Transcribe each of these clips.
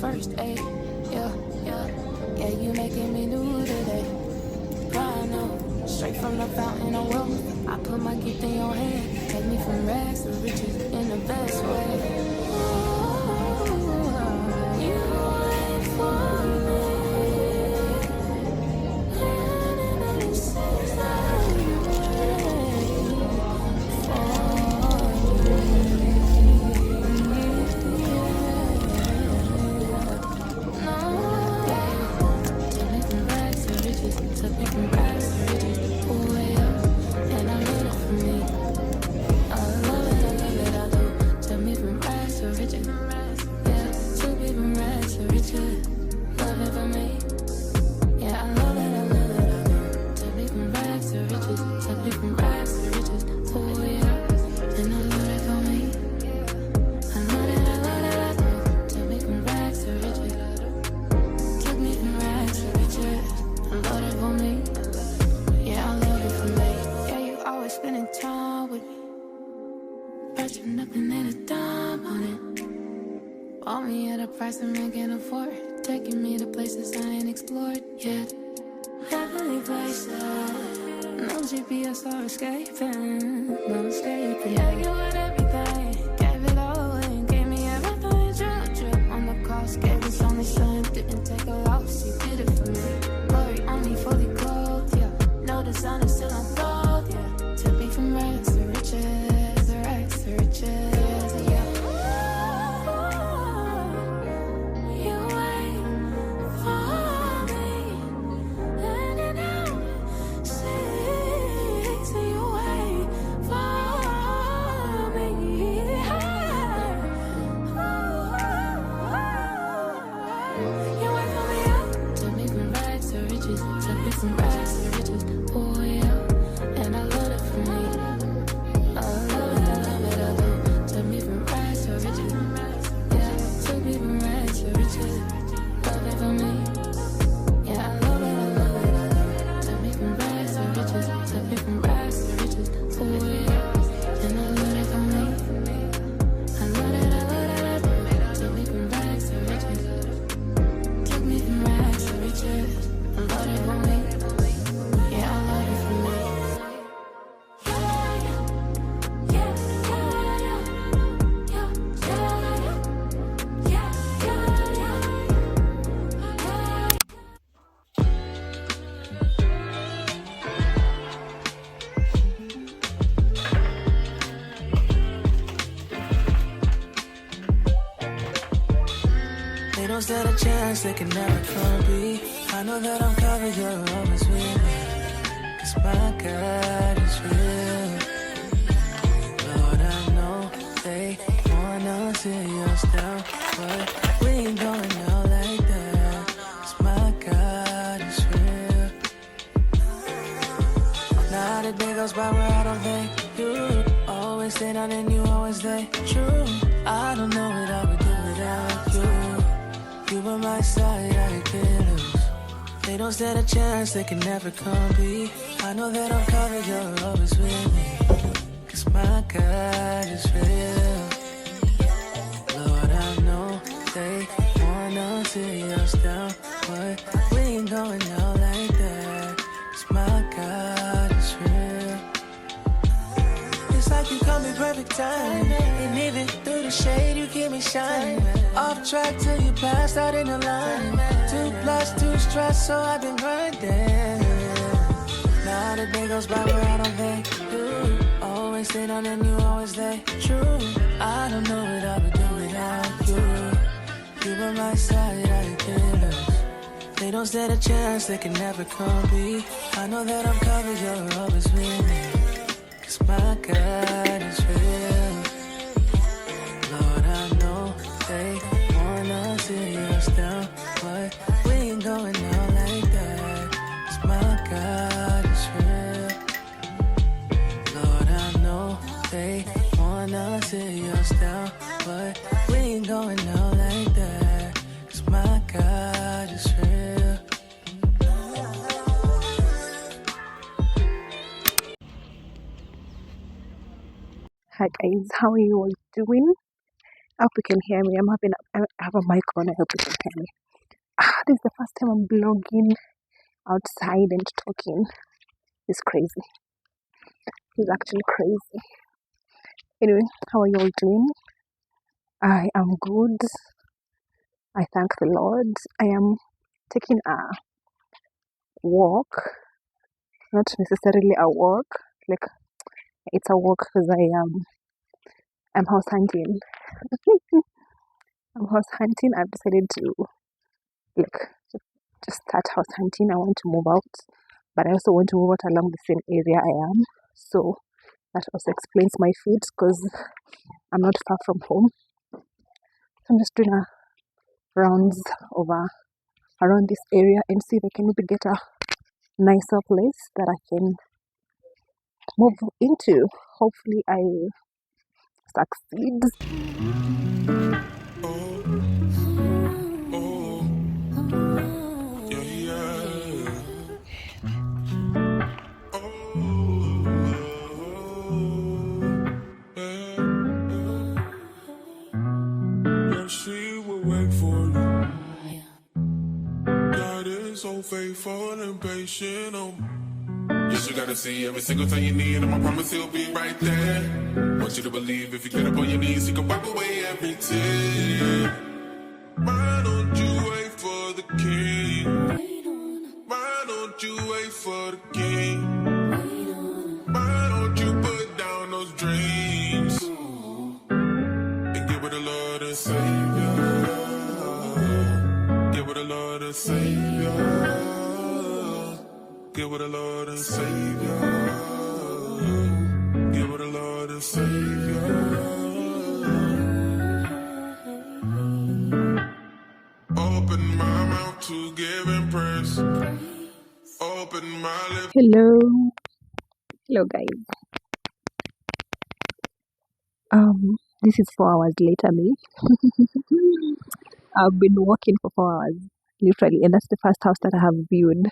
first, ayy. Yeah, you making me new today. Grind on, straight from the fountain of wealth. I put my gift in your hand. Take me from rags to riches in the best way. You wait for me. And it seems like you wait for took me from rags to riches, oh yeah, and I love it for me. I love it, I do. Took me from rags to riches, yeah. Took me from rags to riches, love it for me. Yeah, I love it, I do. Took me from rags to riches, took me from rags to riches, oh yeah, and I love it for me. I love it, I do. Took me from rags to riches, took me from rags to riches. I love it for me. Yeah, I love it for me. Yeah, you always spending time with me. Pressing nothing at a dime on it. Bought me at a price I can't afford. Taking me to places I ain't explored yet. Heavenly places. No GPS or escaping. No escaping. Yeah, you had everything. Gave it all away. Gave me everything. Drip on the cost. Gave us only son. Didn't take a loss. You did it for me. Glory on me fully clothed, yeah. No design is still unfold, yeah. Took me from rags to riches, rags to riches, yeah. You wait for me, and you never see. So you wait for me. You wait for me, yeah. Took me from rags to riches, took me from rags to riches, oh yeah, and I love it for me. I love it, I do. Took me from rags to riches, yeah. Took me from rags to riches, love it for me. Yeah, I love it, I do. Took me from rags to riches, took me from rags to riches, oh yeah, and I love it for me. I love it, I do. Took me from rags to riches, took me from rags to riches. I love it for me. Yeah, I love it for me. They don't stand a chance, they can never come be. I know that I'm covered, you're always with me. 'Cause my God is real. Lord, I know they wanna see us down, but we ain't going out like that. 'Cause my God is real. Now the day goes by where I don't think you always stay down and you always stay true. I don't know what I would do without you. You by my side, I can't lose. They don't stand a chance, they can never come be. I know that I'm covered, you're always with me. 'Cause my God is real. Lord, I know they wanna see us down, but we ain't going out like that. 'Cause my God is real. It's like you come in perfect time, and even through the shade you keep me shining. Off track till you passed out in the line. 2+2 stress, so I've been grinding. Now the day goes by where I don't think you always stay down and you always stay true. I don't know what I would do without you. You by my side, I can't lose. They don't stand a chance, they can never come be. I know that I'm covered, you're always with me. 'Cause my God is real. Lord, I know they wanna see us down, but we ain't going out like that. 'Cause my God is real. Lord, I know they wanna see us down, but we ain't going out like that. 'Cause my God is real. Hi guys, how are you all doing? I hope you can hear me. I have a mic on. I hope you can hear me. This is the first time I'm blogging outside and talking. It's crazy. It's actually crazy. Anyway, how are you all doing? I am good. I thank the Lord. I am taking a walk, not necessarily a walk. Like it's a walk because I'm house hunting. I'm house hunting. I've decided to like just start house hunting. I want to move out, but I also want to move out along the same area I am. So that also explains my feet because I'm not far from home. So I'm just doing a rounds over around this area and see if I can maybe get a nicer place that I can move into. Hopefully I succeed. She will wait for you. God is so faithful and patient. Yes, you gotta see every single time you need him. I promise he'll be right there. Want you to believe if you get up on your knees, he can wipe away every tear. Why don't you wait for the king? Why don't you wait for the king? Why don't you put down those dreams and give it a Lord and Savior? Give it a Lord and Savior. Give it a Lord and Savior. Give it a Lord and Savior. Open my mouth to give him praise. Open my lips. Hello guys. This is 4 hours later me. I've been walking for 4 hours literally, and that's the first house that I have viewed.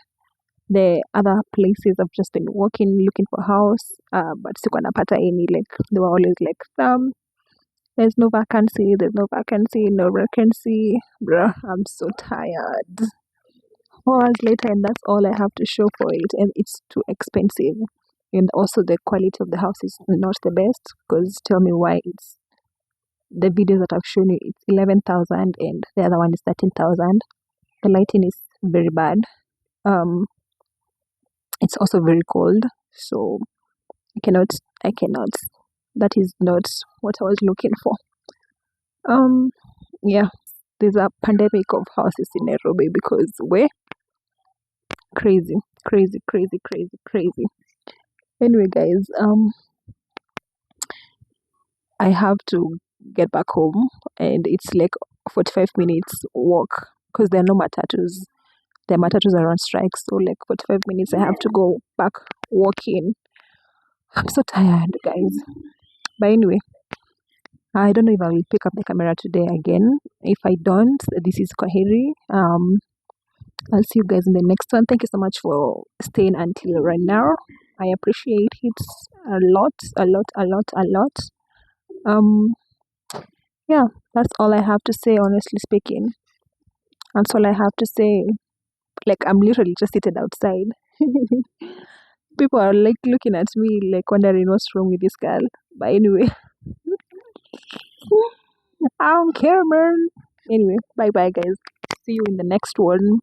The other places I've just been walking looking for a house, but sikuwa napata any. Like they were always like there's no vacancy, no vacancy. Bruh, I'm so tired. 4 hours later and that's all I have to show for it, and it's too expensive. And also the quality of the house is not the best, because tell me why it's the videos that I've shown you, it's 11,000 and the other one is 13,000. The lighting is very bad. It's also very cold, so I cannot, that is not what I was looking for. Yeah, there's a pandemic of houses in Nairobi because we're crazy. Anyway guys, I have to get back home and it's like 45 minutes walk because there are no matatus. The matatus are on strike, so like 45 minutes I have to go back walking. I'm so tired guys. But anyway, I don't know if I will pick up the camera today again. If I don't, this is Kwaheri. I'll see you guys in the next one. Thank you so much for staying until right now. I appreciate it a lot. Yeah, that's all I have to say, honestly speaking. That's all I have to say. Like, I'm literally just seated outside. People are like looking at me, like wondering what's wrong with this girl. But anyway, I don't care, man. Anyway, bye bye, guys. See you in the next one.